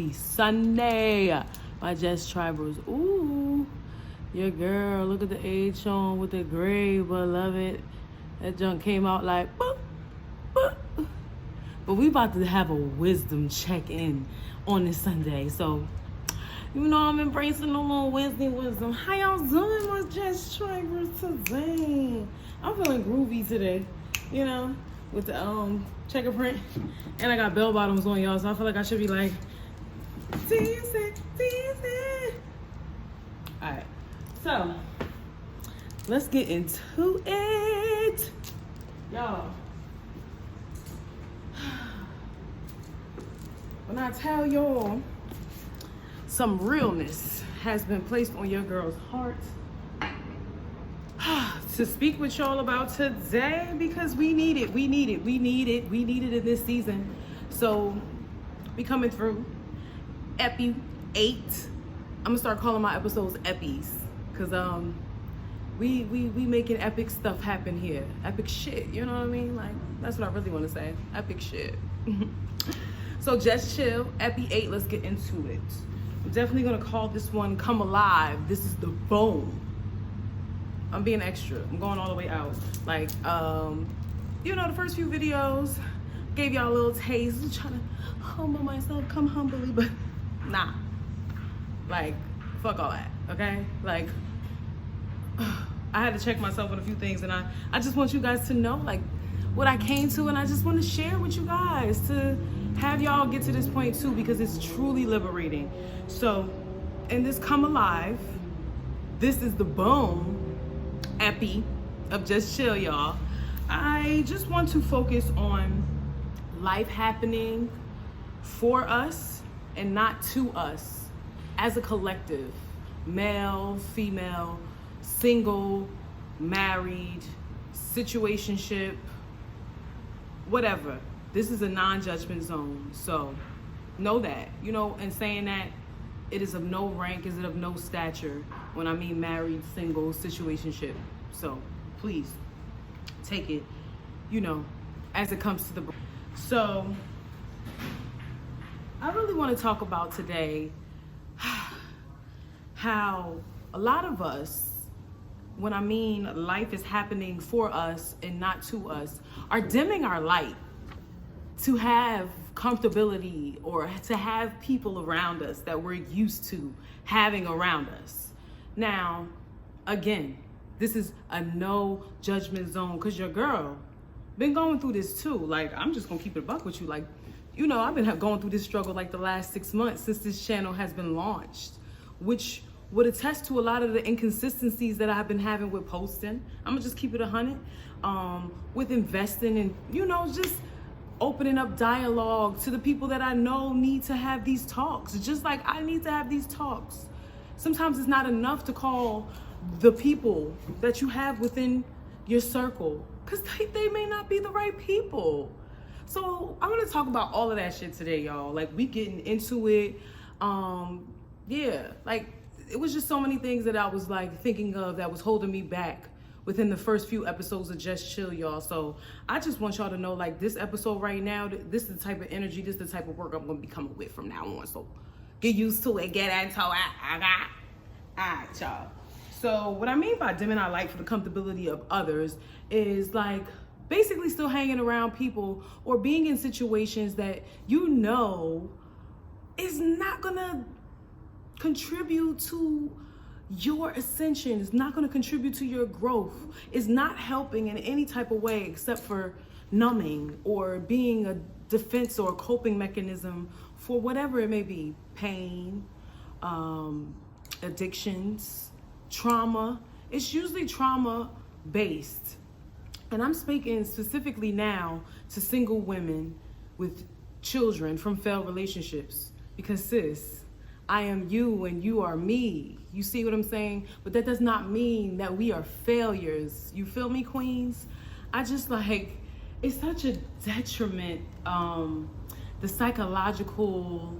Happy Sunday by Jess Tribers. Ooh, your girl, look at the H on with the gray, beloved. That junk came out like, boop, boop. But we about to have a wisdom check-in on this Sunday. So, you know I'm embracing a little wisdom. How y'all doing, my Jess Tribers today? I'm feeling groovy today, you know, with the checker print. And I got bell bottoms on, y'all, so I feel like I should be like, teasing. All right, so let's get into it, y'all. When I tell y'all some realness has been placed on your girl's heart to speak with y'all about today, because we need it in this season. So we coming through Epi 8. I'm gonna start calling my episodes Epis, because we making epic stuff happen here. Epic shit, you know what I mean? Like, that's what I really want to say. Epic shit. So JessChill, Epi 8, let's get into it. I'm definitely gonna call this one Come Alive. This is the bone. I'm being extra. I'm going all the way out. Like, you know, the first few videos gave y'all a little taste. I'm trying to humble myself, come humbly, but nah. Like, fuck all that, okay? Like, I had to check myself on a few things, and I just want you guys to know, like, what I came to, and I just want to share with you guys to have y'all get to this point too, because it's truly liberating. So, in this Come Alive, this is the bone epi of JessChill, y'all. I just want to focus on life happening for us and not to us as a collective, male, female, single, married, situationship, whatever. This is a non-judgment zone. So know that, you know, and saying that, it is of no rank, is it of no stature when I mean married, single, situationship. So please take it, you know, as it comes to the. So I really want to talk about today how a lot of us, when I mean life is happening for us and not to us, are dimming our light to have comfortability or to have people around us that we're used to having around us. Now, again, this is a no judgment zone, because your girl been going through this too. Like, I'm just gonna keep it a buck with you. Like, you know, I've been going through this struggle like the last 6 months since this channel has been launched, which would attest to a lot of the inconsistencies that I've been having with posting. I'm gonna just keep it 100, with investing and, you know, just opening up dialogue to the people that I know need to have these talks, just like I need to have these talks. Sometimes it's not enough to call the people that you have within your circle, because they may not be the right people. So I want to talk about all of that shit today, y'all. Like, we getting into it. Yeah, like, it was just so many things that I was like thinking of that was holding me back within the first few episodes of JessChill, y'all. So I just want y'all to know, like, this episode right now, this is the type of energy, this is the type of work I'm gonna be coming with from now on. So get used to it, get into it. All right, y'all. So what I mean by dimming our light for the comfortability of others is, like, basically still hanging around people or being in situations that you know is not gonna contribute to your ascension, is not going to contribute to your growth, is not helping in any type of way except for numbing or being a defense or a coping mechanism for whatever it may be. Pain, addictions, trauma. It's usually trauma based. And I'm speaking specifically now to single women with children from failed relationships, because sis, I am you and you are me. You see what I'm saying? But that does not mean that we are failures. You feel me, queens? I just, like, it's such a detriment, the psychological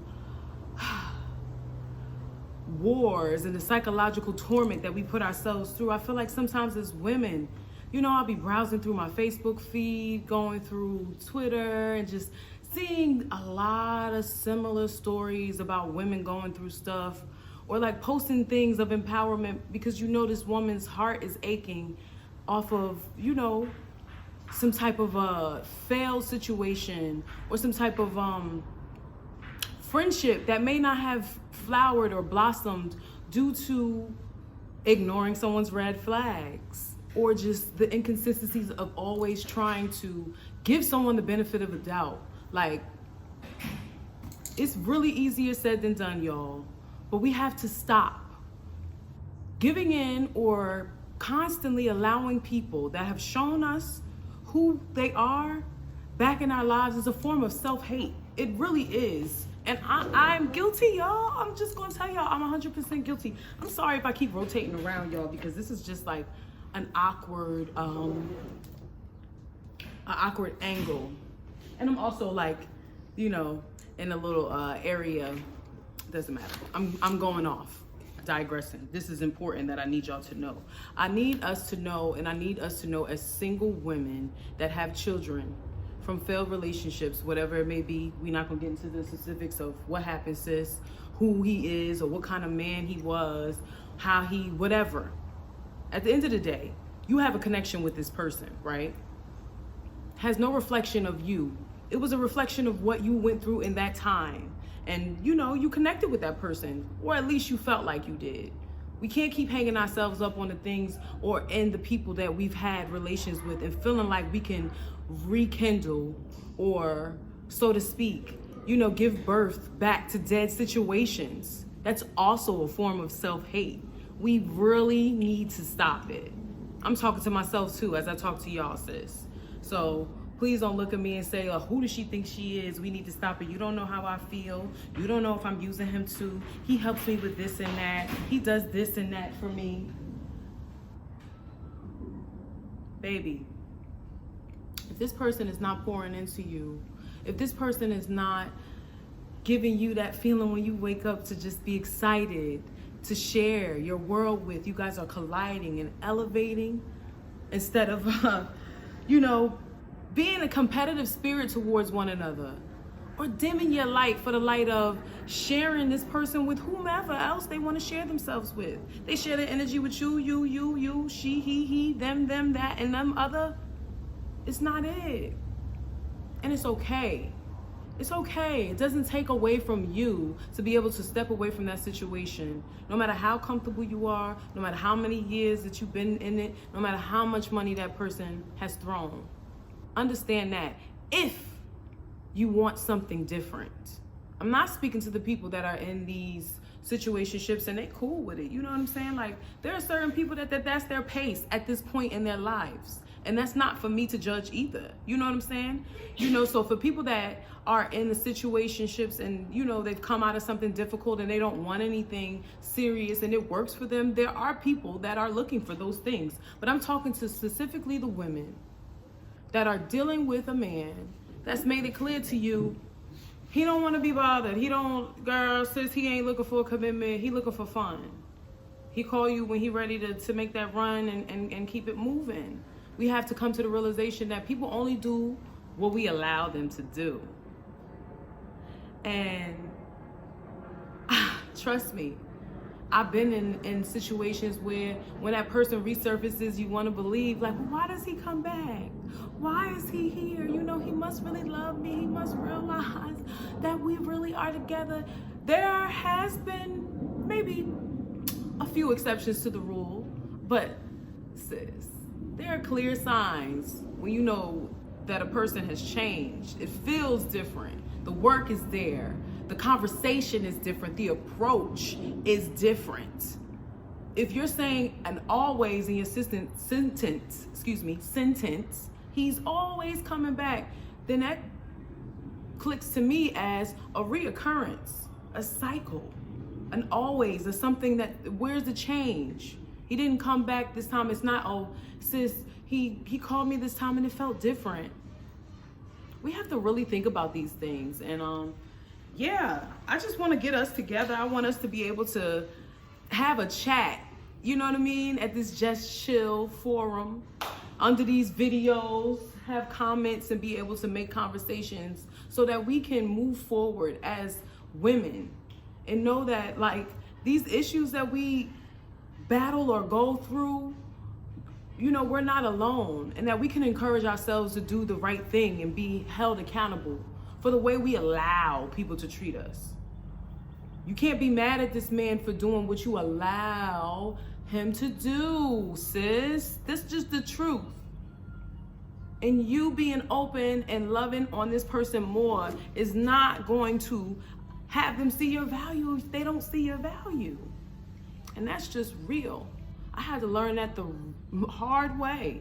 wars and the psychological torment that we put ourselves through. I feel like sometimes as women, you know, I'll be browsing through my Facebook feed, going through Twitter, and just seeing a lot of similar stories about women going through stuff, or like posting things of empowerment because you know this woman's heart is aching off of, you know, some type of a failed situation or some type of friendship that may not have flowered or blossomed due to ignoring someone's red flags, or just the inconsistencies of always trying to give someone the benefit of the doubt. Like, it's really easier said than done, y'all, but we have to stop giving in or constantly allowing people that have shown us who they are back in our lives. Is a form of self-hate. It really is. And I'm guilty, y'all. I'm just gonna tell y'all, I'm 100% guilty. I'm sorry if I keep rotating around, y'all, because this is just like an awkward angle. And I'm also like, you know, in a little area, doesn't matter. I'm going off, digressing. This is important that I need y'all to know. I need us to know, and I need us to know as single women that have children from failed relationships, whatever it may be. We're not gonna get into the specifics of what happened, sis, who he is, or what kind of man he was, how he, whatever. At the end of the day, you have a connection with this person, right? Has no reflection of you. It was a reflection of what you went through in that time. And you know, you connected with that person, or at least you felt like you did. We can't keep hanging ourselves up on the things or in the people that we've had relations with and feeling like we can rekindle, or so to speak, you know, give birth back to dead situations. That's also a form of self-hate. We really need to stop it. I'm talking to myself too as I talk to y'all, sis. So please don't look at me and say, oh, who does she think she is? We need to stop it. You don't know how I feel. You don't know if I'm using him too. He helps me with this and that. He does this and that for me. Baby, if this person is not pouring into you, if this person is not giving you that feeling when you wake up to just be excited, to share your world with, you guys are colliding and elevating instead of, you know, being a competitive spirit towards one another, or dimming your light for the light of sharing this person with whomever else they want to share themselves with. They share their energy with you, she, he, them, that, and them other. It's not it. And it's okay. It's okay. It doesn't take away from you to be able to step away from that situation. No matter how comfortable you are, no matter how many years that you've been in it, no matter how much money that person has thrown. Understand that if you want something different. I'm not speaking to the people that are in these situationships and they cool with it. You know what I'm saying? Like, there are certain people that's their pace at this point in their lives. And that's not for me to judge either. You know what I'm saying? You know, so for people that are in the situationships and, you know, they've come out of something difficult and they don't want anything serious and it works for them, there are people that are looking for those things. But I'm talking to specifically the women that are dealing with a man that's made it clear to you, he don't want to be bothered. He don't, girl, sis, he ain't looking for a commitment. He looking for fun. He call you when he ready to make that run and keep it moving. We have to come to the realization that people only do what we allow them to do. And trust me, I've been in situations where when that person resurfaces, you want to believe, like, why does he come back? Why is he here? You know, he must really love me. He must realize that we really are together. There has been maybe a few exceptions to the rule, but sis, there are clear signs when you know that a person has changed. It feels different. The work is there. The conversation is different. The approach is different. If you're saying an always in your sentence, he's always coming back, then that clicks to me as a reoccurrence, a cycle, an always, or something that, where's the change? He didn't come back this time. It's not, oh, sis, he called me this time and it felt different. We have to really think about these things. And yeah, I just want to get us together. I want us to be able to have a chat, you know what I mean, at this JessChill forum, under these videos, have comments and be able to make conversations so that we can move forward as women and know that like these issues that we battle or go through, you know, we're not alone, and that we can encourage ourselves to do the right thing and be held accountable for the way we allow people to treat us. You can't be mad at this man for doing what you allow him to do, sis. That's just the truth. And you being open and loving on this person more is not going to have them see your value if they don't see your value. And that's just real. I had to learn that the hard way.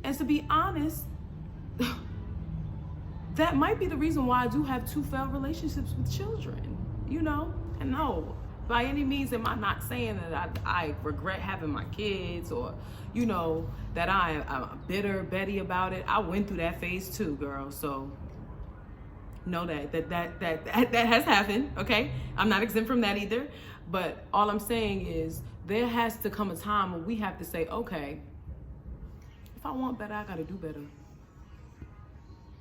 And to be honest, that might be the reason why I do have 2 failed relationships with children, you know? And no, by any means am I not saying that I regret having my kids, or, you know, that I'm bitter, Betty about it. I went through that phase too, girl. So know that has happened, okay? I'm not exempt from that either. But all I'm saying is there has to come a time when we have to say, okay, if I want better, I gotta do better.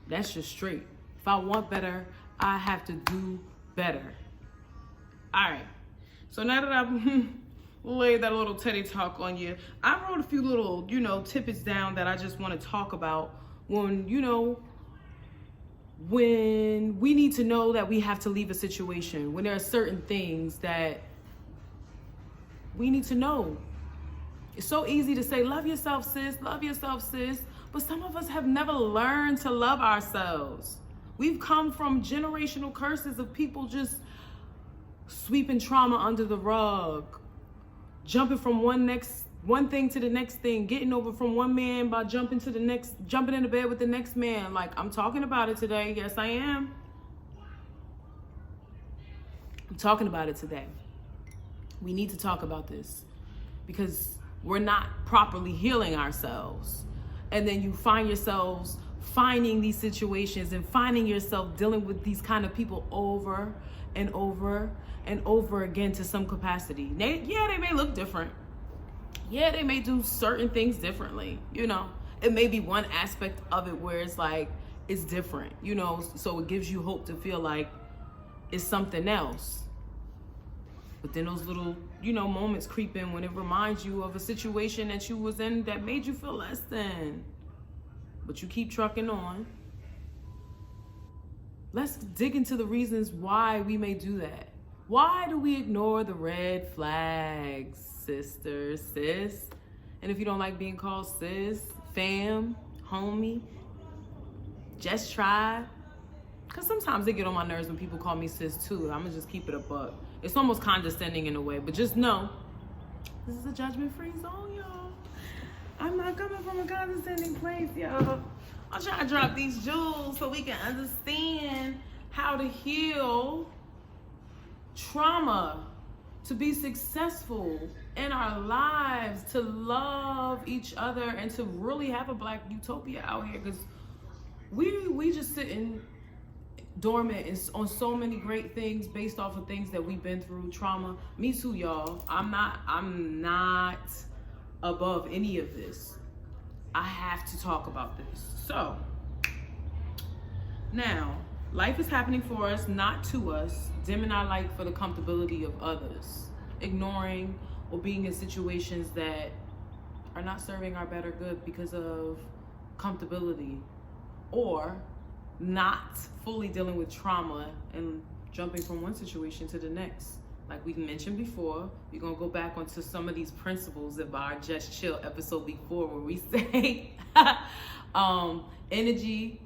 That's just straight. If I want better, I have to do better. All right. So now that I've laid that little teddy talk on you, I wrote a few little, you know, tidbits down that I just want to talk about when, you know, when we need to know that we have to leave a situation, when there are certain things that we need to know. It's so easy to say, love yourself, sis, but some of us have never learned to love ourselves. We've come from generational curses of people just sweeping trauma under the rug, jumping from one thing to the next thing, getting over from one man by jumping into bed with the next man. Like, I'm talking about it today. Yes, I am. I'm talking about it today. We need to talk about this because we're not properly healing ourselves. And then you find yourselves finding these situations and finding yourself dealing with these kind of people over and over and over again to some capacity. They may look different. Yeah, they may do certain things differently, you know. It may be one aspect of it where it's like, it's different, you know, so it gives you hope to feel like it's something else. But then those little, you know, moments creep in when it reminds you of a situation that you was in that made you feel less than. But you keep trucking on. Let's dig into the reasons why we may do that. Why do we ignore the red flags, sister, sis? And if you don't like being called sis, fam, homie, Jess Tribe, because sometimes they get on my nerves when people call me sis too. I'm gonna just keep it a buck. It's almost condescending in a way, but just know, this is a judgment-free zone, y'all. I'm not coming from a condescending place, y'all. I'm trying to drop these jewels so we can understand how to heal trauma, to be successful in our lives, to love each other, and to really have a Black utopia out here. Because we just sitting dormant on so many great things based off of things that we've been through, trauma. Me too, y'all. I'm not above any of this. I have to talk about this. So now, life is happening for us, not to us, dimming our light for the comfortability of others, ignoring or being in situations that are not serving our better good because of comfortability, or not fully dealing with trauma and jumping from one situation to the next. Like we mentioned before, we're gonna go back onto some of these principles of our Just Chill episode before, where we say energy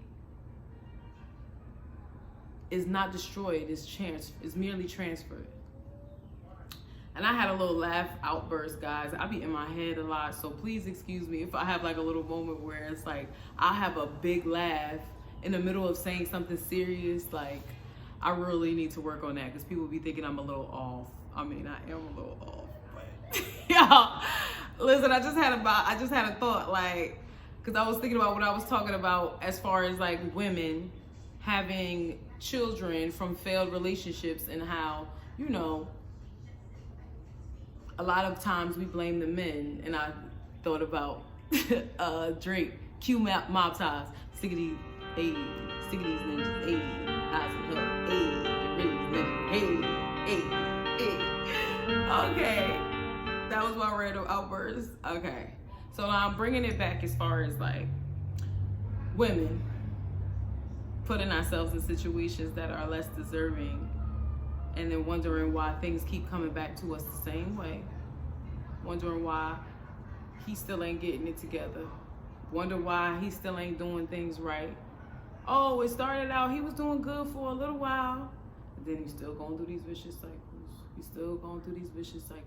is not destroyed, it's merely transferred. And I had a little laugh outburst, guys. I be in my head a lot, so please excuse me if I have like a little moment where it's like I have a big laugh in the middle of saying something serious. Like, I really need to work on that because people be thinking I'm a little off. I mean, I am a little off, but y'all, listen, I just had a thought, like, because I was thinking about what I was talking about as far as like women having children from failed relationships, and how, you know, a lot of times we blame the men. And I thought about Drake, Q Mob Ties, 60 80s. Sick of these ninjas. Hey, highs and lows. Hey, get rid of these ninjas. Hey. Okay. That was my random outburst. Okay. So now I'm bringing it back as far as like women putting ourselves in situations that are less deserving and then wondering why things keep coming back to us the same way. Wondering why he still ain't getting it together. Wonder why he still ain't doing things right. Oh, it started out, he was doing good for a little while. And then he's still going through these vicious cycles. He's still going through these vicious cycles.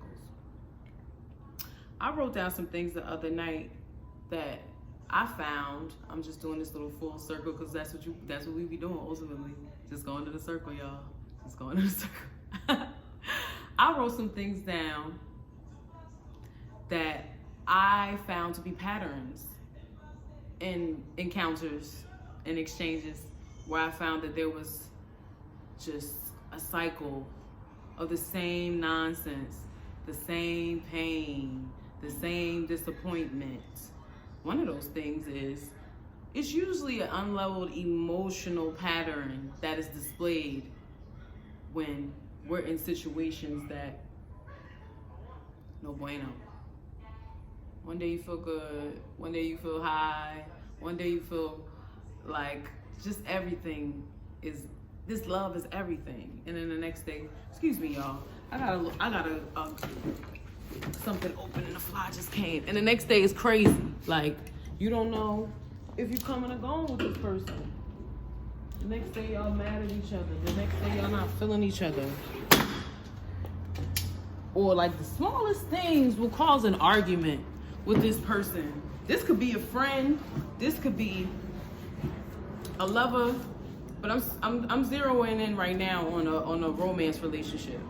I wrote down some things the other night that I found. I'm just doing this little full circle because that's what we be doing ultimately. Just going to the circle, y'all. Just going to the circle. I wrote some things down that I found to be patterns in encounters and exchanges where I found that there was just a cycle of the same nonsense, the same pain, the same disappointment. One of those things is, it's usually an unleveled emotional pattern that is displayed when we're in situations that, no bueno. One day you feel good, one day you feel high, one day you feel like just everything is, this love is everything. And then the next day, excuse me y'all, I gotta something open and a fly just came. And the next day is crazy. Like, you don't know if you're coming or going with this person. The next day y'all mad at each other. The next day y'all not feeling each other. Or like the smallest things will cause an argument with this person. This could be a friend. This could be a lover. But I'm zeroing in right now on a romance relationship,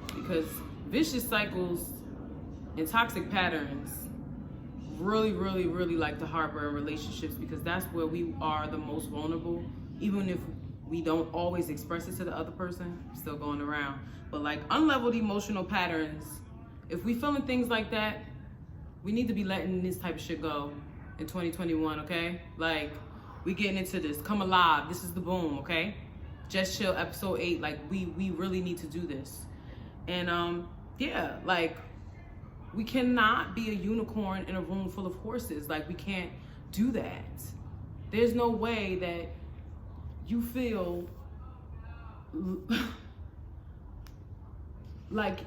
because vicious cycles and toxic patterns really like to harbor in relationships, because that's where we are the most vulnerable. Even if we don't always express it to the other person, still going around. But like unleveled emotional patterns, if we feeling things like that, we need to be letting this type of shit go in 2021, okay? Like, we getting into this. Come alive. This is the boom, okay? JessChill episode 8. Like, we really need to do this. And yeah, like, we cannot be a unicorn in a room full of horses. Like, we can't do that. There's no way that you feel like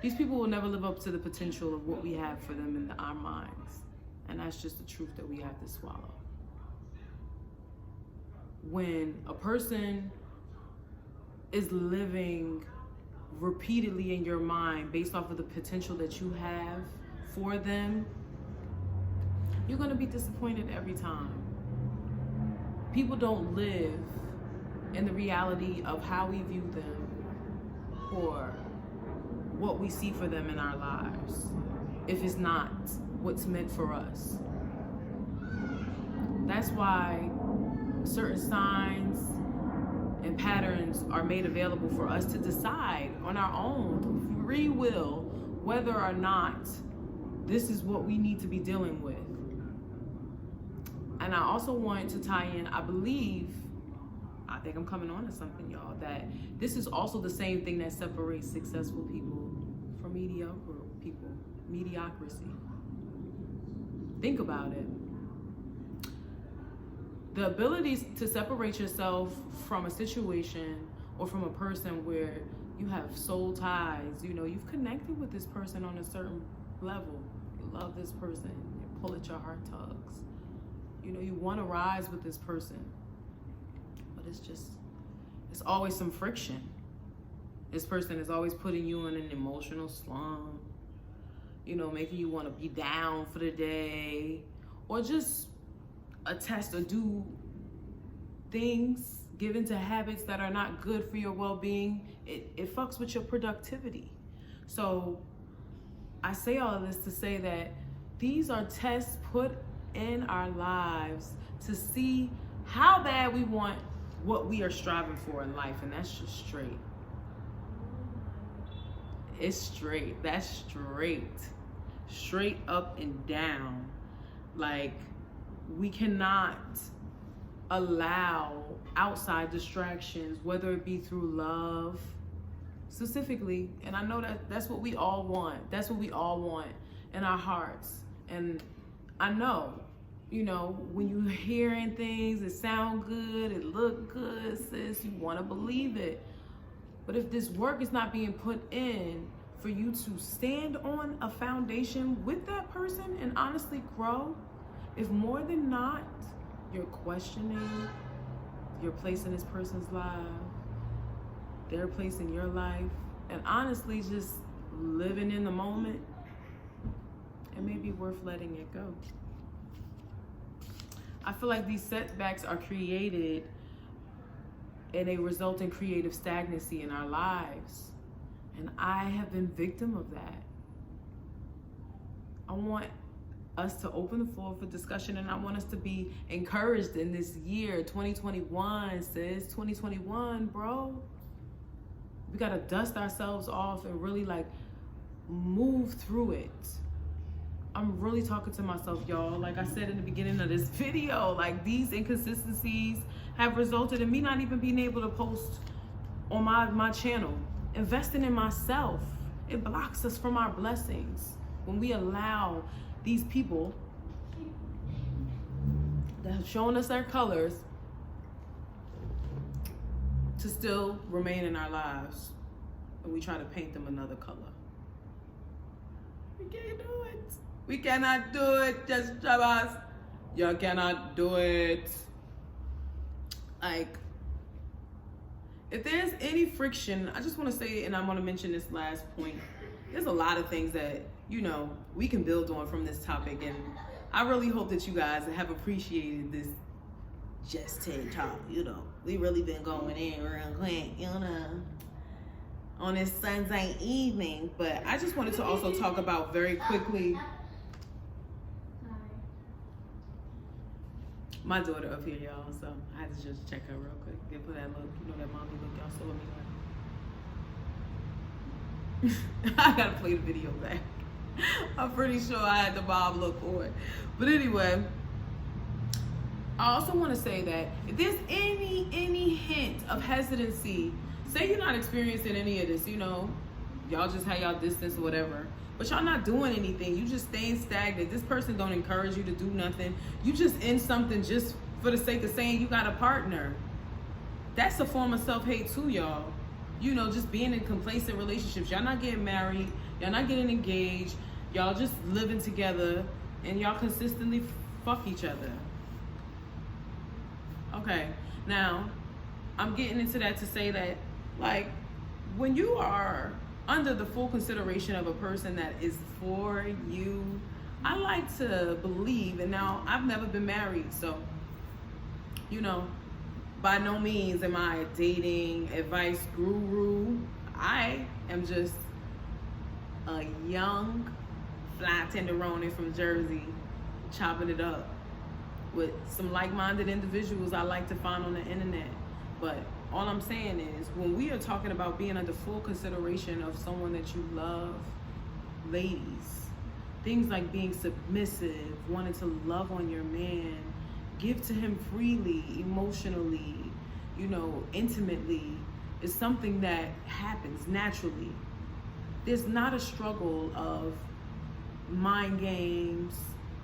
these people will never live up to the potential of what we have for them in our minds. And that's just the truth that we have to swallow. When a person is living repeatedly in your mind based off of the potential that you have for them, you're gonna be disappointed every time. People don't live in the reality of how we view them or what we see for them in our lives if it's not what's meant for us. That's why certain signs and patterns are made available for us to decide on our own free will whether or not this is what we need to be dealing with. And I also wanted to tie in, I think I'm coming on to something, y'all, that this is also the same thing that separates successful people from mediocre people, mediocrity. Think about it. The ability to separate yourself from a situation or from a person where you have soul ties, you know, you've connected with this person on a certain level. You love this person, you pull at your heart tugs. You know, you want to rise with this person, but it's always some friction. This person is always putting you in an emotional slump, you know, making you want to be down for the day, or just attest or do things, get into habits that are not good for your well-being. It fucks with your productivity. So I say all of this to say that these are tests put in our lives to see how bad we want what we are striving for in life, and that's just straight. It's straight. That's straight up and down. Like, we cannot allow outside distractions, whether it be through love specifically. And I know that that's what we all want. That's what we all want in our hearts. And I know, you know, when you hearing things, it sound good, it look good, sis, you want to believe it. But if this work is not being put in for you to stand on a foundation with that person and honestly grow, if more than not, you're questioning your place in this person's life, their place in your life, and honestly just living in the moment, it may be worth letting it go. I feel like these setbacks are created and they result in creative stagnancy in our lives. And I have been victim of that. I want us to open the floor for discussion, and I want us to be encouraged in this year, 2021, sis, 2021, bro. We gotta dust ourselves off and really like move through it. I'm really talking to myself, y'all. Like I said in the beginning of this video, like these inconsistencies have resulted in me not even being able to post on my channel. Investing in myself, it blocks us from our blessings when we allow these people that have shown us their colors to still remain in our lives, and we try to paint them another color. We can't do it. We cannot do it, Jess Tribers. Y'all cannot do it. Like, if there's any friction, I just want to say, and I want to mention this last point, there's a lot of things that, you know, we can build on from this topic, and I really hope that you guys have appreciated this JessChill talk. You know, we really been going in real quick, you know, on this Sunday evening. But I just wanted to also talk about very quickly my daughter up here, y'all, so I had to just check her real quick. Give her that look, you know, that mommy look y'all saw me like. I gotta play the video back. I'm pretty sure I had the mom look for it. But anyway, I also want to say that if there's any hint of hesitancy, say you're not experiencing any of this, you know, y'all just had y'all distance or whatever, but y'all not doing anything, you just staying stagnant, this person don't encourage you to do nothing, you just in something just for the sake of saying you got a partner, that's a form of self-hate too, y'all. You know, just being in complacent relationships. Y'all not getting married, y'all not getting engaged, y'all just living together, and y'all consistently fuck each other. Okay, now I'm getting into that to say that, like, when you are under the full consideration of a person that is for you, I like to believe, and now I've never been married, so, you know, by no means am I a dating advice guru. I am just a young fly tenderoni from Jersey, chopping it up with some like-minded individuals I like to find on the internet. But all I'm saying is, when we are talking about being under full consideration of someone that you love, ladies, things like being submissive, wanting to love on your man, give to him freely, emotionally, you know, intimately, is something that happens naturally. There's not a struggle of mind games,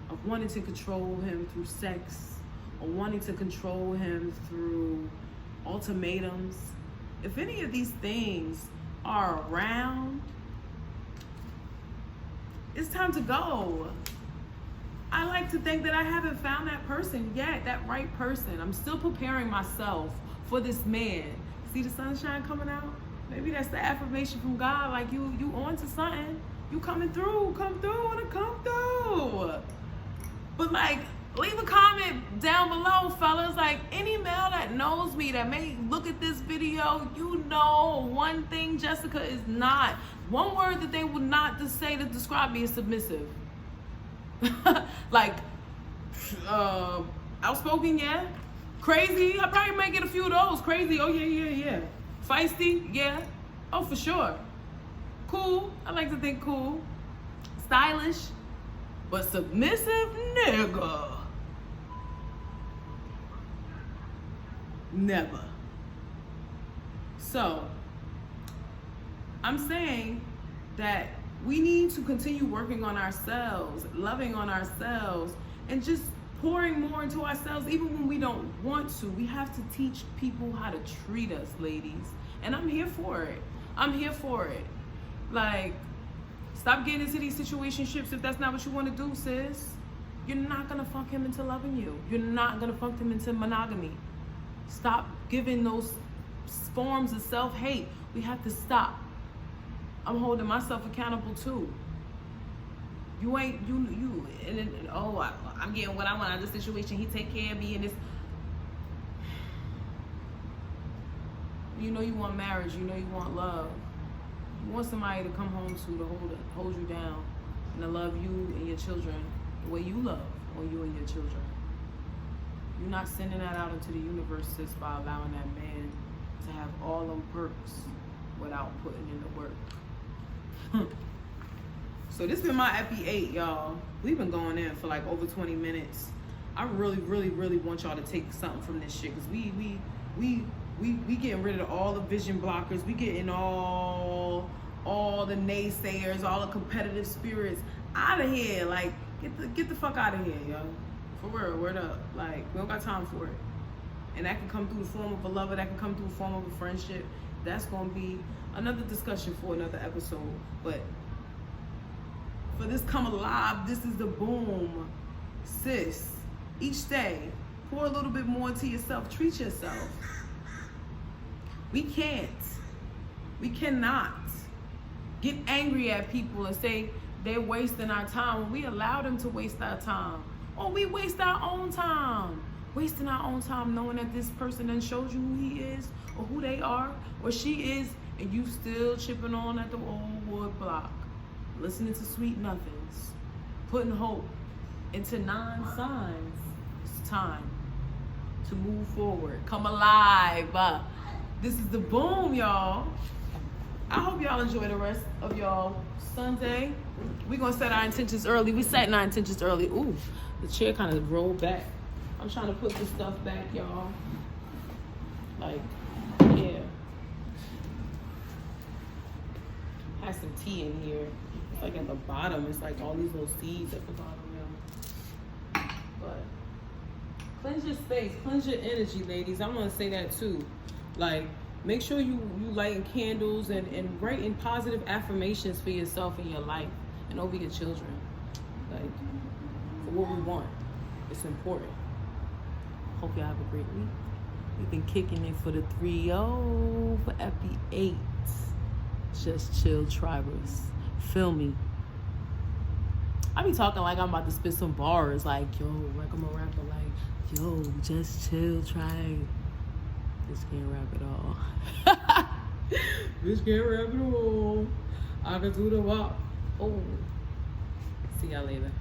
of wanting to control him through sex, or wanting to control him through ultimatums. If any of these things are around, it's time to go. I like to think that I haven't found that person yet, that right person. I'm still preparing myself for this man. See the sunshine coming out? Maybe that's the affirmation from God, like you on to something. You coming through, come through, wanna come through. But like, leave a comment down below, fellas. Like, any male that knows me, that may look at this video, you know one thing Jessica is not. One word that they would not just say to describe me is submissive. Like, outspoken, yeah. Crazy, I probably might get a few of those. Crazy, oh yeah. Feisty, yeah. Oh, for sure. Cool, I like to think cool. Stylish, but submissive, nigga. Never. So, I'm saying that we need to continue working on ourselves, loving on ourselves, and just pouring more into ourselves even when we don't want to. We have to teach people how to treat us, ladies. And I'm here for it. I'm here for it. Like, stop getting into these situationships if that's not what you want to do, sis. You're not going to funk him into loving you. You're not going to funk him into monogamy. Stop giving those forms of self-hate. We have to stop. I'm holding myself accountable too. You ain't, and then, oh, I'm getting what I want out of this situation. He take care of me and this. You know you want marriage. You know you want love. You want somebody to come home to hold you down and to love you and your children the way you love on you and your children. You're not sending that out into the universe, sis, by allowing that man to have all them perks without putting in the work. So this been my Epi 8, y'all. We've been going in for like over 20 minutes. I really, really, really want y'all to take something from this shit, because we getting rid of all the vision blockers. We getting all the naysayers, all the competitive spirits out of here. Like, get the fuck out of here, yo. For real, word up. Like, we don't got time for it. And that can come through the form of a lover. That can come through the form of a friendship. That's gonna be another discussion for another episode. But for this come alive, this is the boom, sis. Each day, pour a little bit more into yourself. Treat yourself. We cannot get angry at people and say they're wasting our time when we allow them to waste our time. Or we waste our own time. Wasting our own time knowing that this person then showed you who he is or who they are or she is, and you still chipping on at the old wood block. Listening to sweet nothings. Putting hope into 9 signs. It's time to move forward. Come alive. This is the boom, y'all. I hope y'all enjoy the rest of y'all Sunday. We're going to set our intentions early. We setting our intentions early. Ooh, the chair kind of rolled back. I'm trying to put this stuff back, y'all. Like, yeah. Has some tea in here. It's like at the bottom. It's like all these little seeds at the bottom, y'all. But cleanse your space. Cleanse your energy, ladies. I want to say that too. Like, make sure you lighting candles and writing positive affirmations for yourself and your life and over your children. Like, for what we want. It's important. Hope y'all have a great week. We've been kicking it for the 3-0 for Epi 8. Just chill, Tribers. Feel me. I be talking like I'm about to spit some bars, like, yo, like I'm a rapper, like, yo, just chill, tribe. Bitch can't rap at all. Bitch can't rap at all. I can do the walk. Oh. See y'all later.